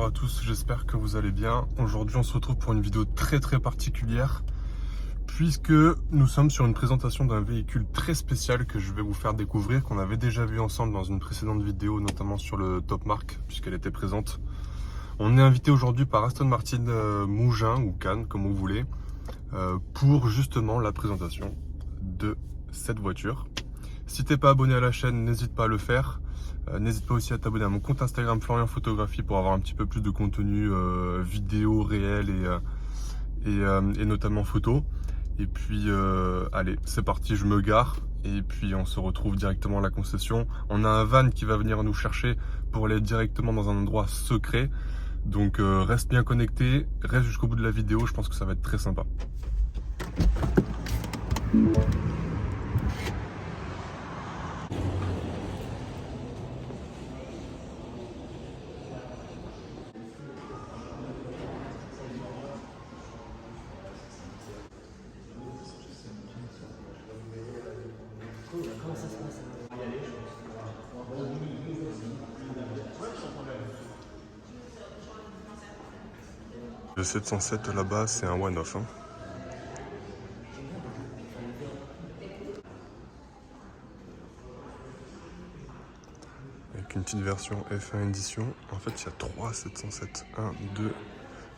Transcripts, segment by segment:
à tous, j'espère que vous allez bien. Aujourd'hui on se retrouve pour une vidéo très particulière puisque nous sommes sur une présentation d'un véhicule très spécial que je vais vous faire découvrir, qu'on avait déjà vu ensemble dans une précédente vidéo, notamment sur le Top Mark puisqu'elle était présente. On est invité aujourd'hui par Aston Martin Mougins ou Cannes comme vous voulez pour justement la présentation de cette voiture. Si t'es pas abonné à la chaîne, n'hésite pas à le faire. N'hésite pas aussi à t'abonner à mon compte Instagram Florian Photographie pour avoir un petit peu plus de contenu vidéo réel et notamment photo. Et puis allez, c'est parti, je me gare et puis on se retrouve directement à la concession. On a un van qui va venir nous chercher pour aller directement dans un endroit secret. Donc reste bien connecté, reste jusqu'au bout de la vidéo, je pense que ça va être très sympa. Comment ça se passe? Le 707 là-bas, c'est un one-off. Hein. Avec une petite version F1 édition. En fait, il y a 3 707. 1, 2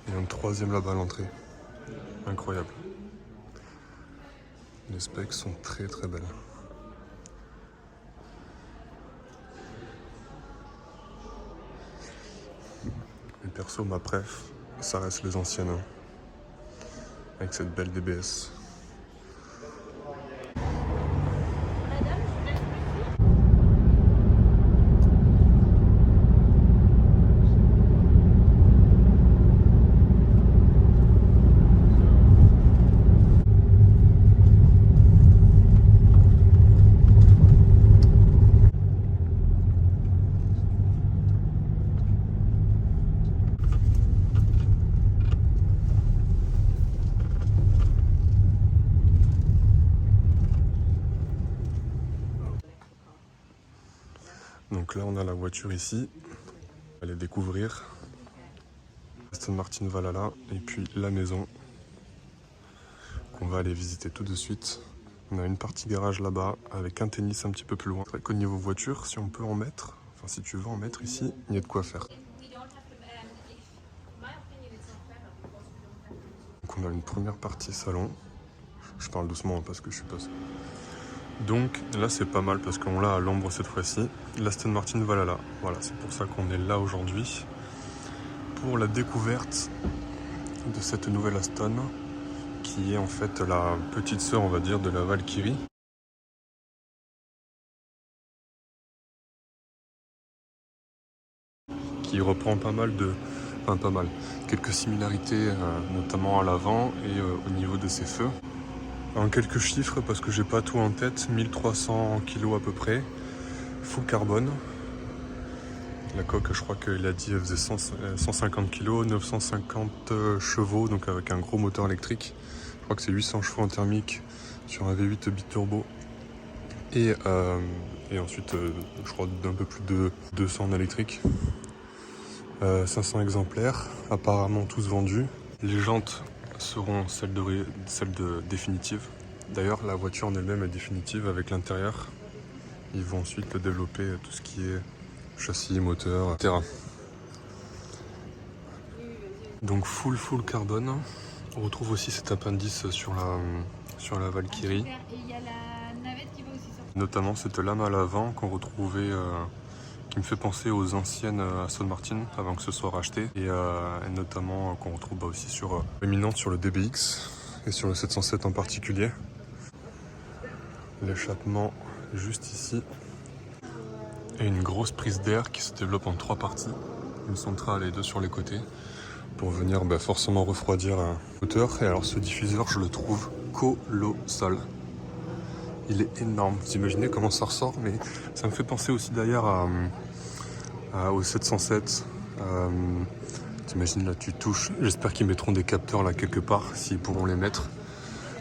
et un troisième là-bas à l'entrée. Incroyable. Les specs sont très belles. Mais perso, ma préf, ça reste les anciennes. Hein. Avec cette belle DBS. Donc là, on a la voiture ici. On va aller découvrir. Aston Martin Valhalla et puis la maison qu'on va aller visiter tout de suite. On a une partie garage là-bas avec un tennis un petit peu plus loin. C'est vrai qu'au niveau voiture, si on peut en mettre, enfin si tu veux en mettre ici, il y a de quoi faire. Donc on a une première partie salon. Je parle doucement parce que je suis pas seul. Donc là c'est pas mal parce qu'on l'a à l'ombre cette fois-ci, l'Aston Martin Valhalla. Voilà, c'est pour ça qu'on est là aujourd'hui, pour la découverte de cette nouvelle Aston, qui est en fait la petite sœur, on va dire, de la Valkyrie. Qui reprend pas mal de... Enfin pas mal, quelques similarités, notamment à l'avant et au niveau de ses feux. En quelques chiffres, parce que j'ai pas tout en tête, 1300 kg à peu près, full carbone. La coque, je crois qu'il a dit, elle faisait 150 kg, 950 chevaux, donc avec un gros moteur électrique. Je crois que c'est 800 chevaux en thermique sur un V8 biturbo. Et ensuite, je crois d'un peu plus de 200 en électrique. 500 exemplaires, apparemment tous vendus. Les jantes seront celles de définitives. D'ailleurs, la voiture en elle-même est définitive avec l'intérieur. Ils vont ensuite développer tout ce qui est châssis, moteur, etc. Donc full carbone. On retrouve aussi cet appendice sur la Valkyrie. Et il y a la navette qui va aussi sortir. Notamment cette lame à l'avant qu'on retrouvait, qui me fait penser aux anciennes Aston Martin avant que ce soit racheté. Et notamment qu'on retrouve aussi sur éminente sur le DBX et sur le 707 en particulier. L'échappement juste ici. Et une grosse prise d'air qui se développe en 3 parties. Une centrale et 2 sur les côtés. Pour venir forcément refroidir un moteur. Et alors ce diffuseur, je le trouve colossal. Il est énorme. Vous imaginez comment ça ressort, mais ça me fait penser aussi d'ailleurs au 707. T'imagines là, tu touches. J'espère qu'ils mettront des capteurs là quelque part, s'ils pourront les mettre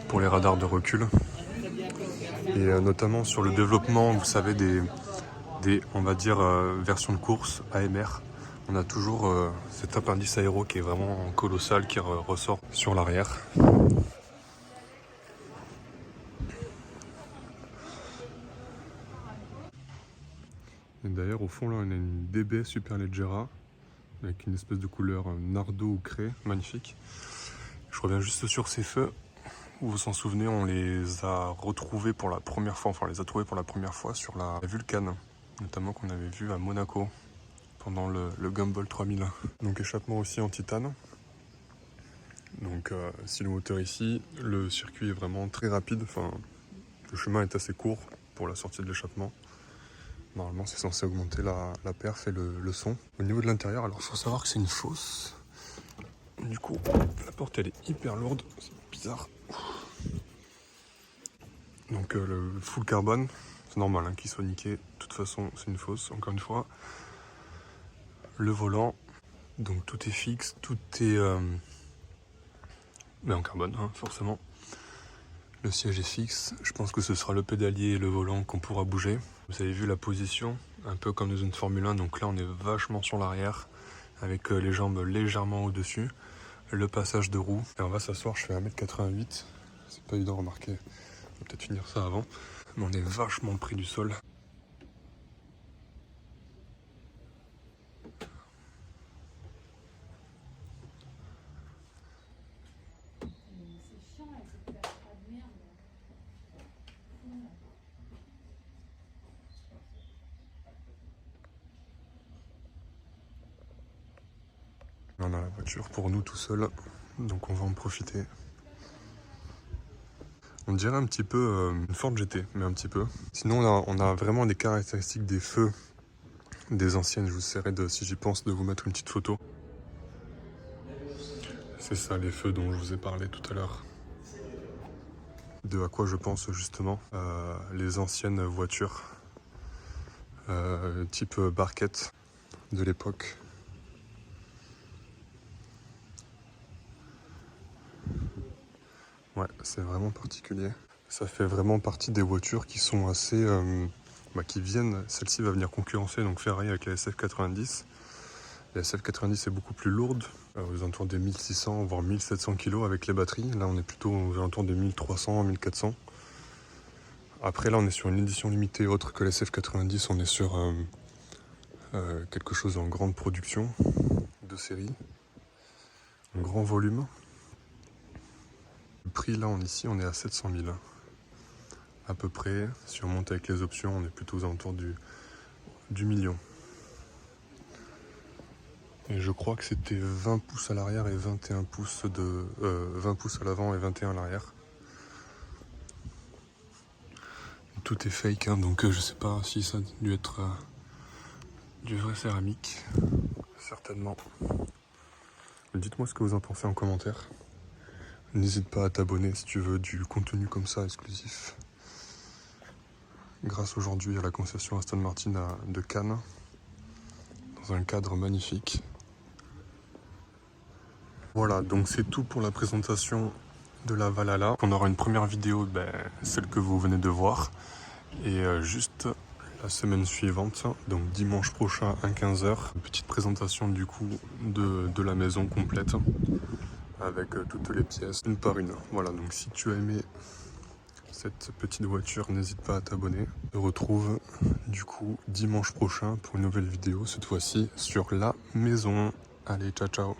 pour les radars de recul. Et notamment sur le développement, vous savez, des on va dire, versions de course AMR. On a toujours cet appendice aéro qui est vraiment colossal, qui ressort sur l'arrière. Et d'ailleurs, au fond, là, on a une DB Superleggera avec une espèce de couleur nardo ou craie, magnifique. Je reviens juste sur ces feux. Vous vous en souvenez, on les a retrouvés pour la première fois, enfin on les a trouvés pour la première fois sur la Vulcan, notamment qu'on avait vu à Monaco pendant le Gumball 3000. Donc échappement aussi en titane. Donc silo moteur ici, le circuit est vraiment très rapide, enfin le chemin est assez court pour la sortie de l'échappement. Normalement c'est censé augmenter la perf et le son. Au niveau de l'intérieur, alors il faut savoir que c'est une fosse. Du coup la porte elle est hyper lourde, c'est bizarre. Donc le full carbone, c'est normal hein, qu'il soit niqué, de toute façon c'est une fosse, encore une fois. Le volant, donc tout est fixe, tout est mais en carbone hein, forcément. Le siège est fixe, je pense que ce sera le pédalier et le volant qu'on pourra bouger. Vous avez vu la position, un peu comme dans une Formule 1, donc là on est vachement sur l'arrière, avec les jambes légèrement au-dessus. Le passage de roue, et on va s'asseoir, je fais 1m88, c'est pas évident, remarquer. On va peut-être finir ça avant, mais on est vachement près du sol. On a la voiture pour nous tout seul, donc on va en profiter. On dirait un petit peu une Ford GT, mais un petit peu. Sinon on a vraiment des caractéristiques des feux des anciennes. Je vous essaierai si j'y pense de vous mettre une petite photo. C'est ça les feux dont je vous ai parlé tout à l'heure. De à quoi je pense justement, les anciennes voitures type barquette de l'époque. Ouais, c'est vraiment particulier. Ça fait vraiment partie des voitures qui sont assez... qui viennent... Celle-ci va venir concurrencer donc Ferrari avec la SF90. La SF90 est beaucoup plus lourde, aux alentours des 1600 voire 1700 kg avec les batteries. Là on est plutôt aux alentours des 1300, 1400. Après là on est sur une édition limitée autre que la SF90, on est sur quelque chose en grande production de série, un grand volume. Le prix là ici on est à 700 000 à peu près. Si on monte avec les options on est plutôt aux alentours du million. Et je crois que c'était 20 pouces à l'arrière et 21 pouces 20 pouces à l'avant et 21 à l'arrière. Tout est fake hein, donc je sais pas si ça a dû être du vrai céramique. Certainement. Dites-moi ce que vous en pensez en commentaire. N'hésite pas à t'abonner si tu veux du contenu comme ça exclusif. Grâce aujourd'hui à la concession Aston Martin de Cannes, dans un cadre magnifique. Voilà, donc c'est tout pour la présentation de la Valhalla. On aura une première vidéo, celle que vous venez de voir. Et juste la semaine suivante, donc dimanche prochain à 15h, une petite présentation du coup de la maison complète. Avec toutes les pièces, une par une. Voilà, donc si tu as aimé cette petite voiture, n'hésite pas à t'abonner. On se retrouve du coup dimanche prochain pour une nouvelle vidéo, cette fois-ci sur la maison. Allez, ciao ciao.